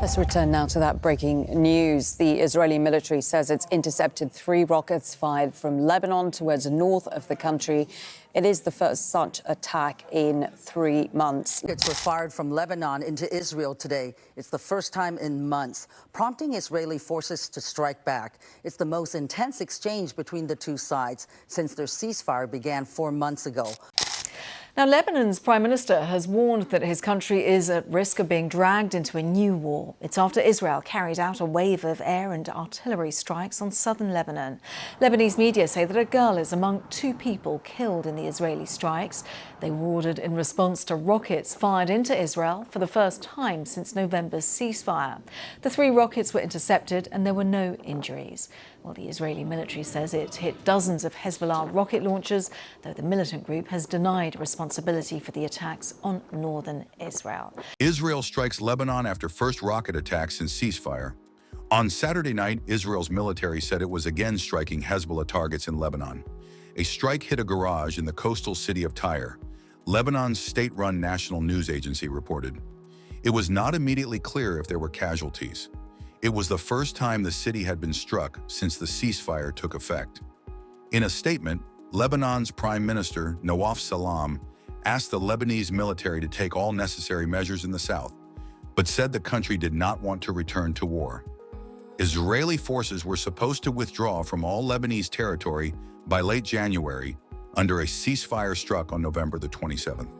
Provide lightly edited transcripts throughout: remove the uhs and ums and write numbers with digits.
Let's return now to that breaking news. The Israeli military says it's intercepted 3 rockets fired from Lebanon towards the north of the country. It is the first such attack in 3 months. Rockets were fired from Lebanon into Israel today. It's the first time in months, prompting Israeli forces to strike back. It's the most intense exchange between the two sides since their ceasefire began 4 months ago. Now, Lebanon's Prime Minister has warned that his country is at risk of being dragged into a new war. It's after Israel carried out a wave of air and artillery strikes on southern Lebanon. Lebanese media say that a girl is among 2 people killed in the Israeli strikes. They were ordered in response to rockets fired into Israel for the first time since November's ceasefire. The 3 rockets were intercepted and there were no injuries. Well, the Israeli military says it hit dozens of Hezbollah rocket launchers, though the militant group has denied responsibility for the attacks on northern Israel. Israel strikes Lebanon after first rocket attack since ceasefire. On Saturday night, Israel's military said it was again striking Hezbollah targets in Lebanon. A strike hit a garage in the coastal city of Tyre, Lebanon's state-run national news agency reported. It was not immediately clear if there were casualties. It was the first time the city had been struck since the ceasefire took effect. In a statement, Lebanon's Prime Minister, Nawaf Salam, asked the Lebanese military to take all necessary measures in the south, but said the country did not want to return to war. Israeli forces were supposed to withdraw from all Lebanese territory by late January under a ceasefire struck on November the 27th.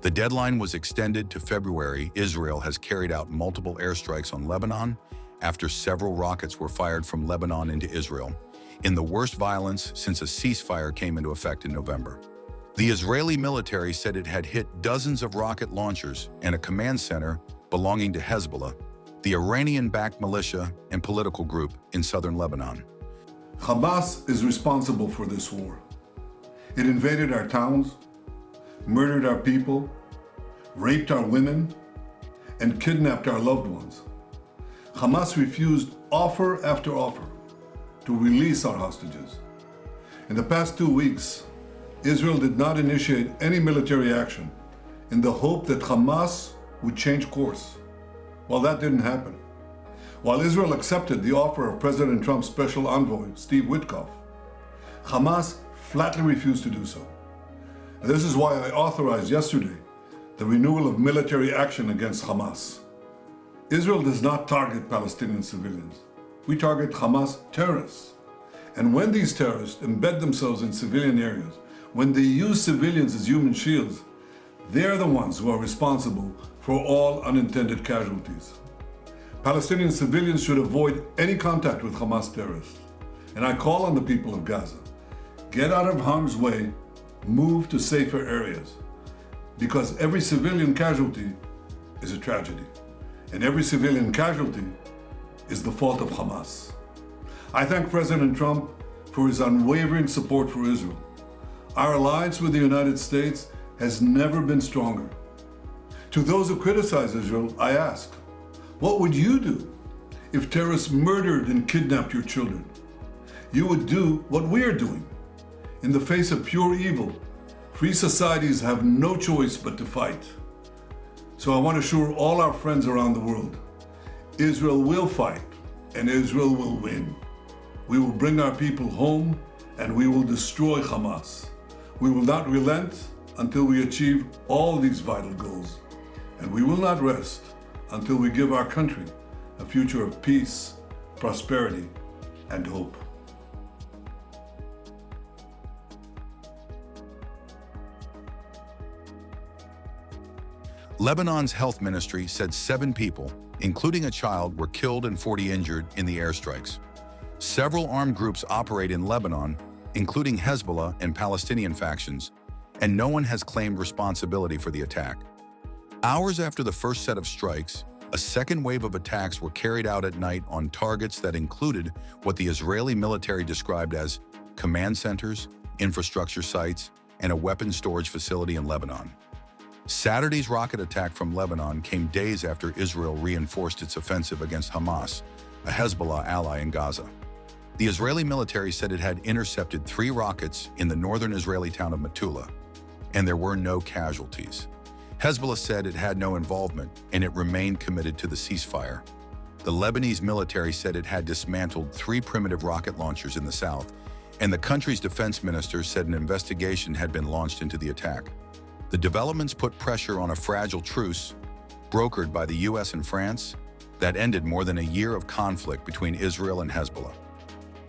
The deadline was extended to February. Israel has carried out multiple airstrikes on Lebanon after several rockets were fired from Lebanon into Israel, in the worst violence since a ceasefire came into effect in November. The Israeli military said it had hit dozens of rocket launchers and a command center belonging to Hezbollah, the Iranian-backed militia and political group in southern Lebanon. Hamas is responsible for this war. It invaded our towns, murdered our people, raped our women, and kidnapped our loved ones. Hamas refused offer after offer to release our hostages. In the past 2 weeks, Israel did not initiate any military action in the hope that Hamas would change course. Well, that didn't happen. While Israel accepted the offer of President Trump's special envoy, Steve Witkoff, Hamas flatly refused to do so. And this is why I authorized yesterday the renewal of military action against Hamas. Israel does not target Palestinian civilians. We target Hamas terrorists. And when these terrorists embed themselves in civilian areas, when they use civilians as human shields, they're the ones who are responsible for all unintended casualties. Palestinian civilians should avoid any contact with Hamas terrorists. And I call on the people of Gaza, get out of harm's way, move to safer areas, because every civilian casualty is a tragedy. And every civilian casualty is the fault of Hamas. I thank President Trump for his unwavering support for Israel. Our alliance with the United States has never been stronger. To those who criticize Israel, I ask, what would you do if terrorists murdered and kidnapped your children? You would do what we are doing. In the face of pure evil, free societies have no choice but to fight. So I want to assure all our friends around the world, Israel will fight and Israel will win. We will bring our people home and we will destroy Hamas. We will not relent until we achieve all these vital goals. And we will not rest until we give our country a future of peace, prosperity, and hope. Lebanon's health ministry said 7 people, including a child, were killed and 40 injured in the airstrikes. Several armed groups operate in Lebanon, including Hezbollah and Palestinian factions, and no one has claimed responsibility for the attack. Hours after the first set of strikes, a second wave of attacks were carried out at night on targets that included what the Israeli military described as command centers, infrastructure sites, and a weapons storage facility in Lebanon. Saturday's rocket attack from Lebanon came days after Israel reinforced its offensive against Hamas, a Hezbollah ally in Gaza. The Israeli military said it had intercepted 3 rockets in the northern Israeli town of Metula, and there were no casualties. Hezbollah said it had no involvement and it remained committed to the ceasefire. the Lebanese military said it had dismantled 3 primitive rocket launchers in the south, and the country's defense minister said an investigation had been launched into the attack. The developments put pressure on a fragile truce, brokered by the US and France, that ended more than a year of conflict between Israel and Hezbollah.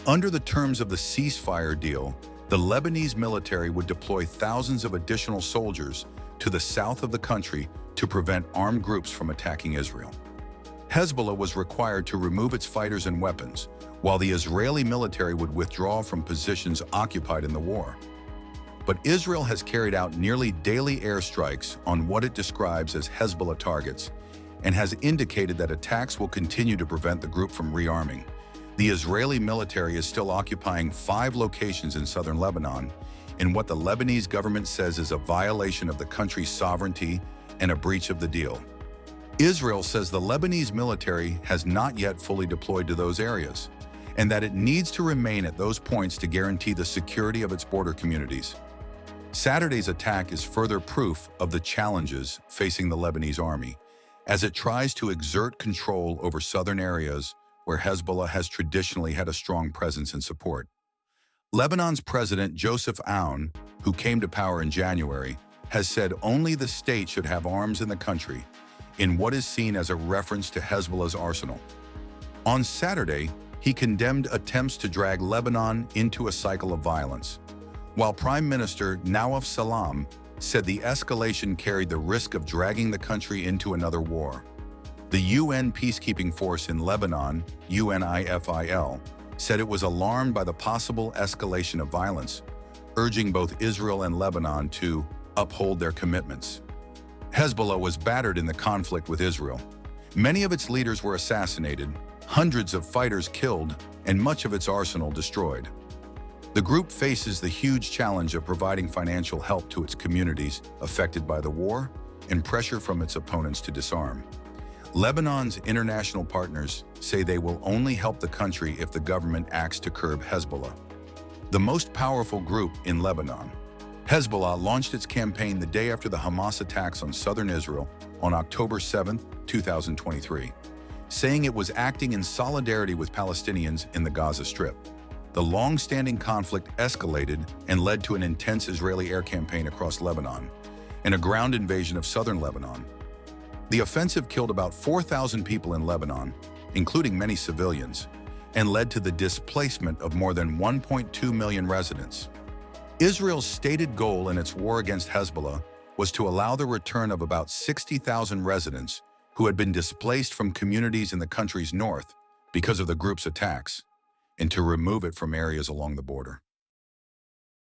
Under the terms of the ceasefire deal, the Lebanese military would deploy thousands of additional soldiers to the south of the country to prevent armed groups from attacking Israel. Hezbollah was required to remove its fighters and weapons, while the Israeli military would withdraw from positions occupied in the war. But Israel has carried out nearly daily airstrikes on what it describes as Hezbollah targets, and has indicated that attacks will continue to prevent the group from rearming. The Israeli military is still occupying 5 locations in southern Lebanon, in what the Lebanese government says is a violation of the country's sovereignty and a breach of the deal. Israel says the Lebanese military has not yet fully deployed to those areas, and that it needs to remain at those points to guarantee the security of its border communities. Saturday's attack is further proof of the challenges facing the Lebanese army, as it tries to exert control over southern areas where Hezbollah has traditionally had a strong presence and support. Lebanon's President Joseph Aoun, who came to power in January, has said only the state should have arms in the country, in what is seen as a reference to Hezbollah's arsenal. On Saturday, he condemned attempts to drag Lebanon into a cycle of violence, while Prime Minister Nawaf Salam said the escalation carried the risk of dragging the country into another war. The UN peacekeeping force in Lebanon, UNIFIL, said it was alarmed by the possible escalation of violence, urging both Israel and Lebanon to uphold their commitments. Hezbollah was battered in the conflict with Israel. Many of its leaders were assassinated, hundreds of fighters killed, and much of its arsenal destroyed. The group faces the huge challenge of providing financial help to its communities affected by the war and pressure from its opponents to disarm. Lebanon's international partners say they will only help the country if the government acts to curb Hezbollah, the most powerful group in Lebanon. Hezbollah launched its campaign the day after the Hamas attacks on southern Israel on October 7, 2023, saying it was acting in solidarity with Palestinians in the Gaza Strip. The long-standing conflict escalated and led to an intense Israeli air campaign across Lebanon and a ground invasion of southern Lebanon. The offensive killed about 4,000 people in Lebanon, including many civilians, and led to the displacement of more than 1.2 million residents. Israel's stated goal in its war against Hezbollah was to allow the return of about 60,000 residents who had been displaced from communities in the country's north because of the group's attacks, and to remove it from areas along the border.